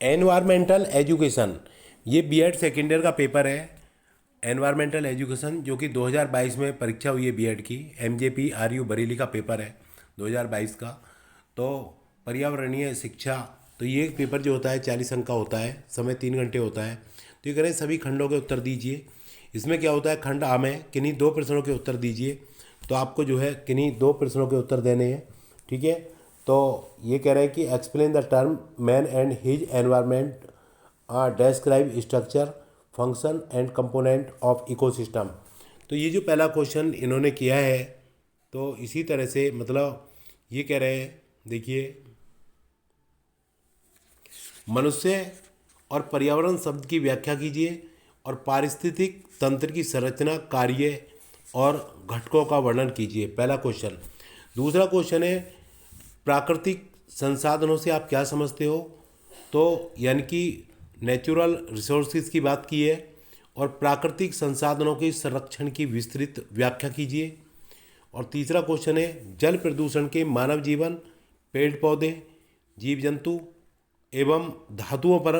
Environmental education, ये BEd second year का paper है। एनवायरमेंटल एजुकेशन जो कि 2022 में परीक्षा हुई है बीएड की, एमजेपी आरयू बरेली का पेपर है 2022 का। तो पर्यावरणीय शिक्षा, तो ये पेपर जो होता है 40 अंक का होता है, समय 3 घंटे होता है। तो ये कह रहे हैं सभी खंडों के उत्तर दीजिए। इसमें क्या होता है, खंड आ में किन्हीं 2 प्रश्नों के उत्तर दीजिए। तो आपको जो है किन्हीं 2 प्रश्नों के उत्तर देने हैं, ठीक है। तो ये कह रहे हैं कि explain the term man and his environment, describe structure function and component of ecosystem. तो ये जो पहला क्वेश्चन इन्होंने किया है, तो इसी तरह से मतलब ये कह रहे हैं, देखिए, मनुष्य और पर्यावरण शब्द की व्याख्या कीजिए और पारिस्थितिक तंत्र की संरचना, कार्य और घटकों का वर्णन कीजिए, पहला क्वेश्चन। दूसरा क्वेश्चन है प्राकृतिक संसाधनों से आप क्या समझते हो, तो यानी कि नेचुरल रिसोर्सेज की बात की है, और प्राकृतिक संसाधनों के संरक्षण की विस्तृत व्याख्या कीजिए। और तीसरा क्वेश्चन है जल प्रदूषण के मानव जीवन, पेड़ पौधे, जीव जंतु एवं धातुओं पर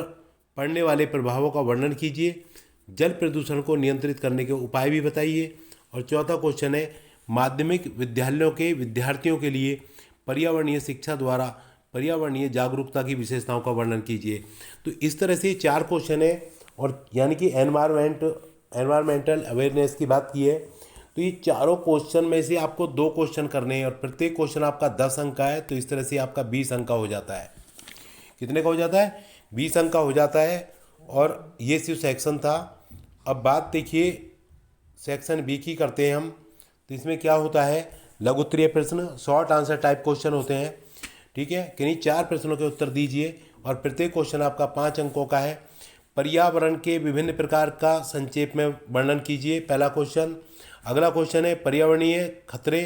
पड़ने वाले प्रभावों का वर्णन कीजिए। जल प्रदूषण को नियंत्रित करने के उपाय भी बताइए। और चौथा क्वेश्चन है माध्यमिक विद्यालयों के विद्यार्थियों के लिए पर्यावरणीय शिक्षा द्वारा पर्यावरणीय जागरूकता की विशेषताओं का वर्णन कीजिए। तो इस तरह से 4 क्वेश्चन है, और यानी कि एनवायरमेंटल अवेयरनेस की बात की है। तो ये चारों क्वेश्चन में से आपको 2 क्वेश्चन करने हैं, और प्रत्येक क्वेश्चन आपका 10 अंक का है। तो इस तरह से आपका 20 अंक का हो जाता है। कितने का हो जाता है? 20 अंक का हो जाता है। और ये सिर्फ सेक्शन था। अब बात देखिए सेक्शन बी की करते हैं हम। तो इसमें क्या होता है, लघु उत्तरीय प्रश्न, शॉर्ट आंसर टाइप क्वेश्चन होते हैं, ठीक है। किन्हीं 4 प्रश्नों के उत्तर दीजिए, और प्रत्येक क्वेश्चन आपका 5 अंकों का है। पर्यावरण के विभिन्न प्रकार का संक्षेप में वर्णन कीजिए, पहला क्वेश्चन। अगला क्वेश्चन है पर्यावरणीय खतरे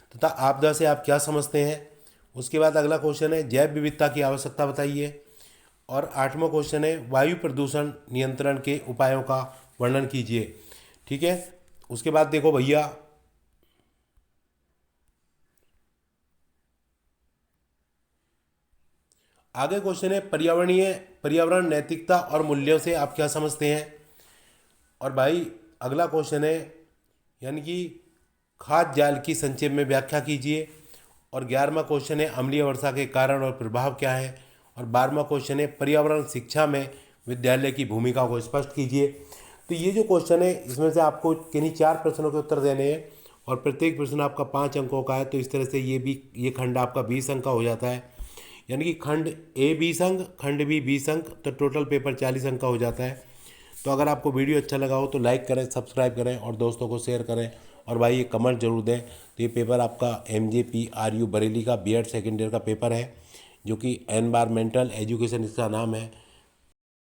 तथा आपदा से आप क्या समझते हैं। उसके बाद अगला क्वेश्चन है जैव विविधता की आवश्यकता बताइए। और 8वां क्वेश्चन है वायु प्रदूषण नियंत्रण के उपायों का वर्णन कीजिए, ठीक है। उसके बाद देखो भैया, आगे क्वेश्चन है पर्यावरण नैतिकता और मूल्यों से आप क्या समझते हैं। और भाई अगला क्वेश्चन है यानी कि खाद्य जाल की संक्षेप में व्याख्या कीजिए। और 11वां क्वेश्चन है अम्लीय वर्षा के कारण और प्रभाव क्या है। और 12वां क्वेश्चन है पर्यावरण शिक्षा में विद्यालय की भूमिका को स्पष्ट कीजिए। तो ये जो क्वेश्चन है इसमें से आपको किन्हीं 4 प्रश्नों के उत्तर देने हैं, और प्रत्येक प्रश्न आपका 5 अंकों का है। तो इस तरह से ये खंड आपका 20 अंक का हो जाता है। यानी कि खंड ए 20 अंक, खंड बी 20 अंक, तो टोटल पेपर 40 अंक का हो जाता है। तो अगर आपको वीडियो अच्छा लगा हो तो लाइक करें, सब्सक्राइब करें और दोस्तों को शेयर करें। और भाई ये कमेंट जरूर दें। तो ये पेपर आपका एमजेपी आरयू बरेली का बीएड सेकेंड ईयर का पेपर है, जो कि एनवायरमेंटल एजुकेशन इसका नाम है।